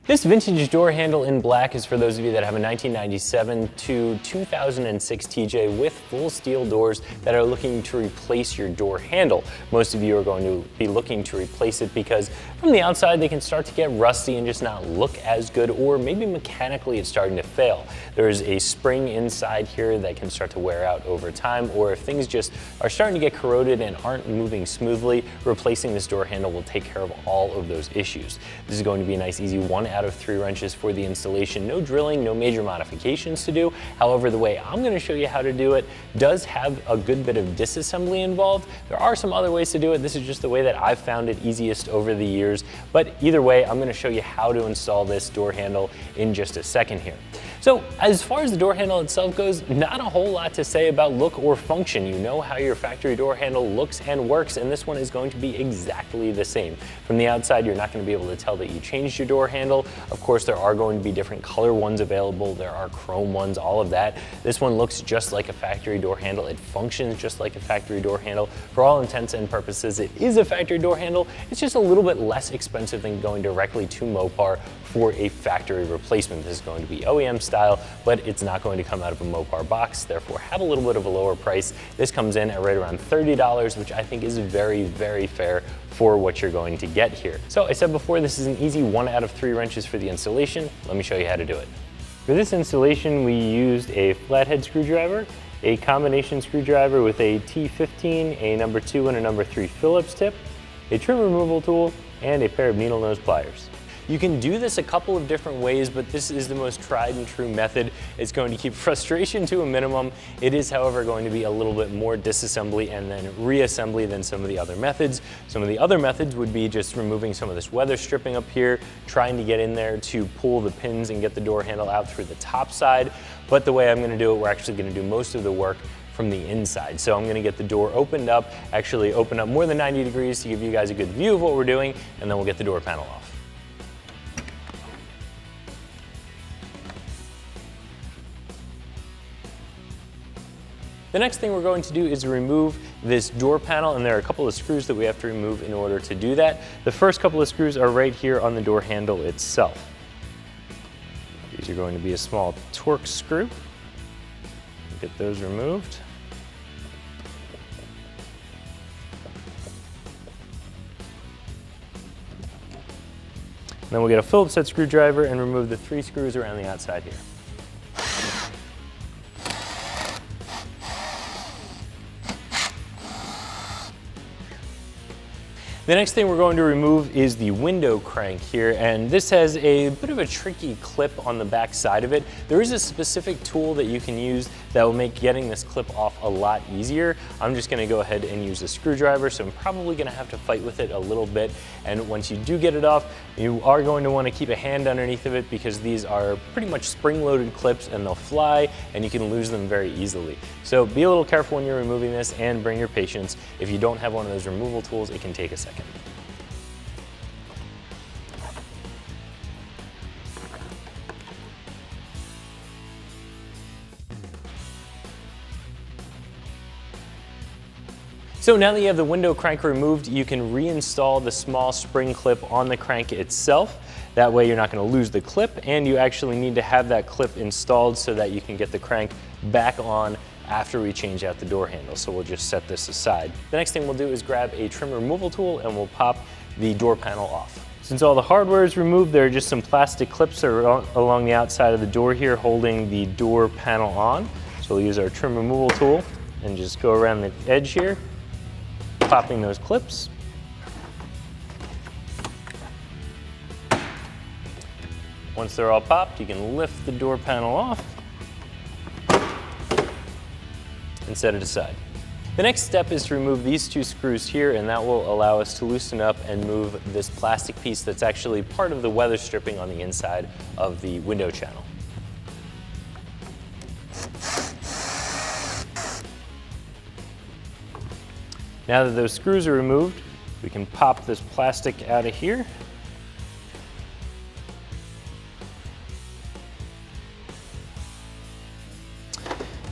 This vintage door handle in black is for those of you that have a 1997 to 2006 TJ with full steel doors that are looking to replace your door handle. Most of you are going to be looking to replace it because from the outside they can start to get rusty and just not look as good, or maybe mechanically it's starting to fail. There's a spring inside here that can start to wear out over time, or if things just are starting to get corroded and aren't moving smoothly, replacing this door handle will take care of all of those issues. This is going to be a nice easy 1 out of 3 wrenches for the installation. No drilling, no major modifications to do. However, the way I'm going to show you how to do it does have a good bit of disassembly involved. There are some other ways to do it. This is just the way that I've found it easiest over the years. But either way, I'm going to show you how to install this door handle in just a second here. So as far as the door handle itself goes, not a whole lot to say about look or function. You know how your factory door handle looks and works, and this one is going to be exactly the same. From the outside, you're not going to be able to tell that you changed your door handle. Of course, there are going to be different color ones available. There are chrome ones, all of that. This one looks just like a factory door handle. It functions just like a factory door handle. For all intents and purposes, it is a factory door handle. It's just a little bit less expensive than going directly to Mopar for a factory replacement. This is going to be OEM style, but it's not going to come out of a Mopar box, therefore have a little bit of a lower price. This comes in at right around $30, which I think is very, very fair for what you're going to get here. So I said before, this is an easy 1 out of 3 wrenches for the installation. Let me show you how to do it. For this installation, we used a flathead screwdriver, a combination screwdriver with a T15, a number 2 and a number 3 Phillips tip, a trim removal tool, and a pair of needle nose pliers. You can do this a couple of different ways, but this is the most tried and true method. It's going to keep frustration to a minimum. It is, however, going to be a little bit more disassembly and then reassembly than some of the other methods. Some of the other methods would be just removing some of this weather stripping up here, trying to get in there to pull the pins and get the door handle out through the top side. But the way I'm going to do it, we're actually going to do most of the work from the inside. So I'm going to get the door opened up, actually open up more than 90 degrees to give you guys a good view of what we're doing, and then we'll get the door panel off. The next thing we're going to do is remove this door panel, and there are a couple of screws that we have to remove in order to do that. The first couple of screws are right here on the door handle itself. These are going to be a small Torx screw. Get those removed. And then we'll get a Phillips head screwdriver and remove the 3 screws around the outside here. The next thing we're going to remove is the window crank here, and this has a bit of a tricky clip on the back side of it. There is a specific tool that you can use that will make getting this clip off a lot easier. I'm just going to go ahead and use a screwdriver, so I'm probably going to have to fight with it a little bit. And once you do get it off, you are going to want to keep a hand underneath of it because these are pretty much spring-loaded clips and they'll fly and you can lose them very easily. So be a little careful when you're removing this and bring your patience. If you don't have one of those removal tools, it can take a second. So now that you have the window crank removed, you can reinstall the small spring clip on the crank itself. That way you're not going to lose the clip, and you actually need to have that clip installed so that you can get the crank back on after we change out the door handle. So we'll just set this aside. The next thing we'll do is grab a trim removal tool and we'll pop the door panel off. Since all the hardware is removed, there are just some plastic clips along the outside of the door here holding the door panel on. So we'll use our trim removal tool and just go around the edge here, popping those clips. Once they're all popped, you can lift the door panel off and set it aside. The next step is to remove these 2 screws here, and that will allow us to loosen up and move this plastic piece that's actually part of the weather stripping on the inside of the window channel. Now that those screws are removed, we can pop this plastic out of here.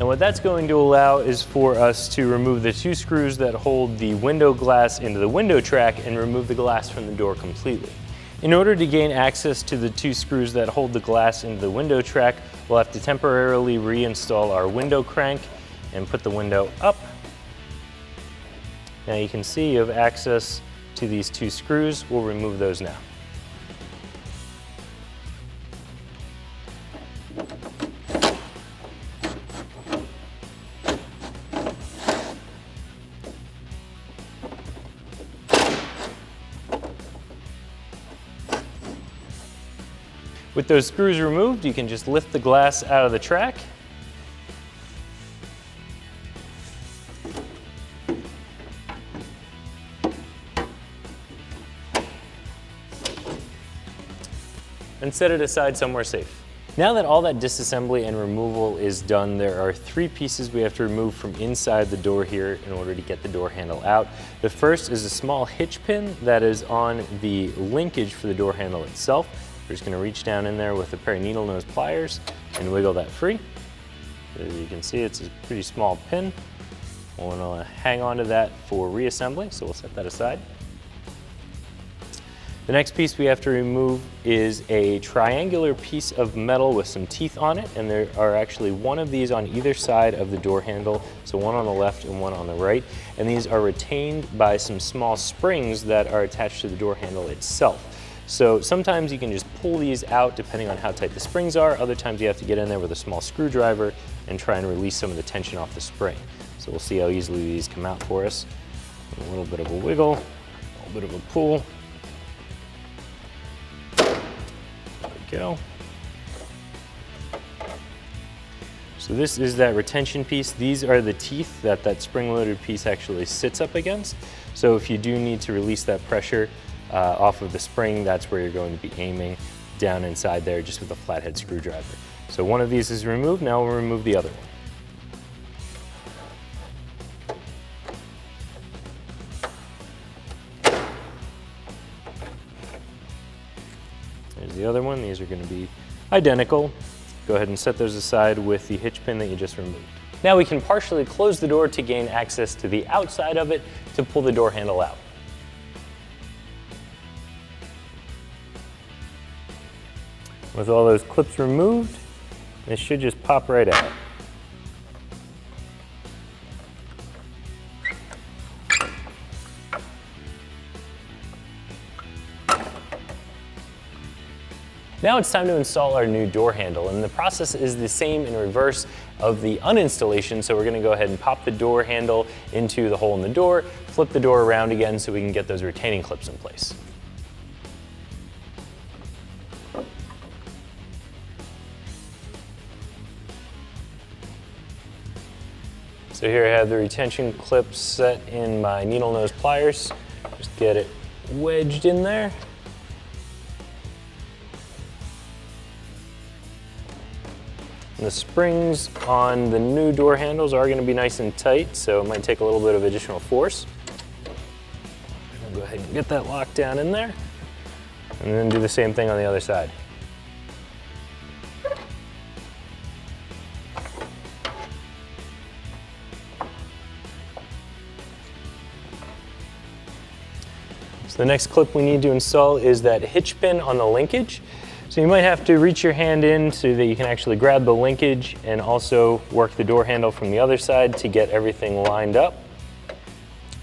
And what that's going to allow is for us to remove the 2 screws that hold the window glass into the window track and remove the glass from the door completely. In order to gain access to the 2 screws that hold the glass into the window track, we'll have to temporarily reinstall our window crank and put the window up. Now you can see you have access to these 2 screws. We'll remove those now. With those screws removed, you can just lift the glass out of the track. And set it aside somewhere safe. Now that all that disassembly and removal is done, there are 3 pieces we have to remove from inside the door here in order to get the door handle out. The first is a small hitch pin that is on the linkage for the door handle itself. We're just going to reach down in there with a pair of needle nose pliers and wiggle that free. As you can see, it's a pretty small pin. We'll want to hang on to that for reassembly, so we'll set that aside. The next piece we have to remove is a triangular piece of metal with some teeth on it, and there are actually 1 of these on either side of the door handle, so 1 on the left and 1 on the right, and these are retained by some small springs that are attached to the door handle itself. So sometimes you can just pull these out depending on how tight the springs are. Other times you have to get in there with a small screwdriver and try and release some of the tension off the spring. So we'll see how easily these come out for us. A little bit of a wiggle, a little bit of a pull. There we go. So this is that retention piece. These are the teeth that that spring-loaded piece actually sits up against. So if you do need to release that pressure off of the spring, that's where you're going to be aiming down inside there just with a flathead screwdriver. So 1 of these is removed, now we'll remove the other one. There's the other one, these are going to be identical. Go ahead and set those aside with the hitch pin that you just removed. Now we can partially close the door to gain access to the outside of it to pull the door handle out. With all those clips removed, this should just pop right out. Now it's time to install our new door handle, and the process is the same in reverse of the uninstallation. So we're going to go ahead and pop the door handle into the hole in the door, flip the door around again so we can get those retaining clips in place. So here I have the retention clips set in my needle nose pliers. Just get it wedged in there. And the springs on the new door handles are going to be nice and tight, so it might take a little bit of additional force. I'll go ahead and get that locked down in there, and then do the same thing on the other side. So the next clip we need to install is that hitch pin on the linkage. So you might have to reach your hand in so that you can actually grab the linkage and also work the door handle from the other side to get everything lined up.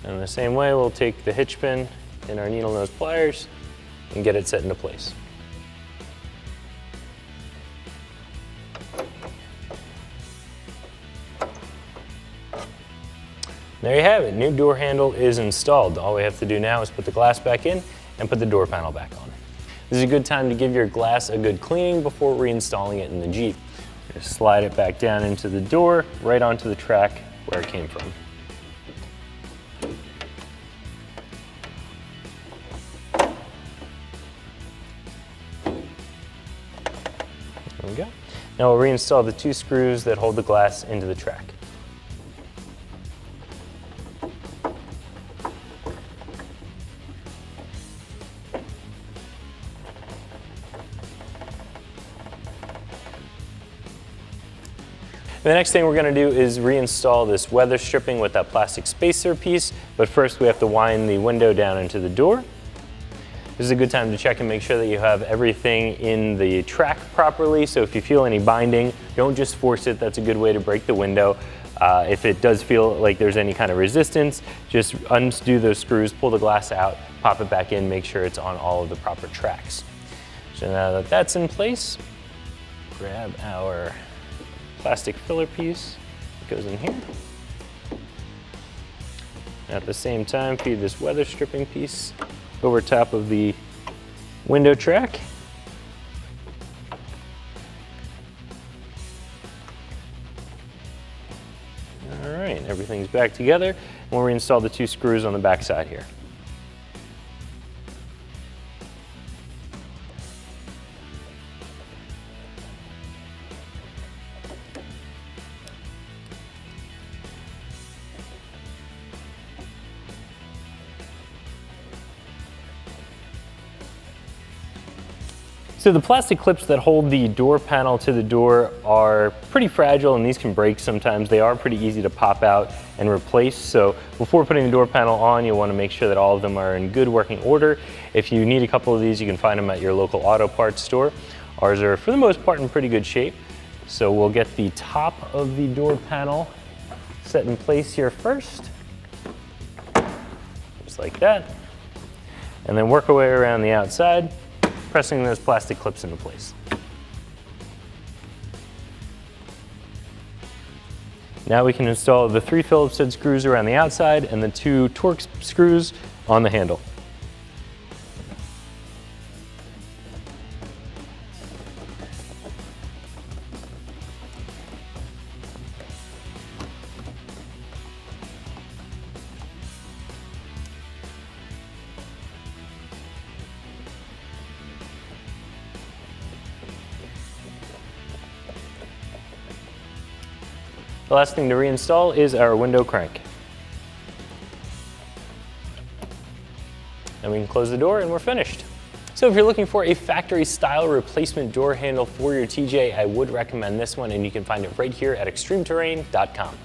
And in the same way, we'll take the hitch pin in our needle nose pliers and get it set into place. There you have it, new door handle is installed. All we have to do now is put the glass back in and put the door panel back on. This is a good time to give your glass a good cleaning before reinstalling it in the Jeep. Just slide it back down into the door, right onto the track where it came from. There we go. Now we'll reinstall the 2 screws that hold the glass into the track. The next thing we're going to do is reinstall this weather stripping with that plastic spacer piece, but first we have to wind the window down into the door. This is a good time to check and make sure that you have everything in the track properly. So if you feel any binding, don't just force it. That's a good way to break the window. If it does feel like there's any kind of resistance, just undo those screws, pull the glass out, pop it back in, make sure it's on all of the proper tracks. So now that that's in place, grab our plastic filler piece that goes in here. At the same time, feed this weather stripping piece over top of the window track. All right, everything's back together, and we'll reinstall the 2 screws on the back side here. So the plastic clips that hold the door panel to the door are pretty fragile, and these can break sometimes. They are pretty easy to pop out and replace. So before putting the door panel on, you'll want to make sure that all of them are in good working order. If you need a couple of these, you can find them at your local auto parts store. Ours are, for the most part, in pretty good shape. So we'll get the top of the door panel set in place here first, just like that. And then work our way around the outside, pressing those plastic clips into place. Now we can install the 3 Phillips head screws around the outside and the 2 Torx screws on the handle. The last thing to reinstall is our window crank. And we can close the door and we're finished. So if you're looking for a factory style replacement door handle for your TJ, I would recommend this one, and you can find it right here at extremeterrain.com.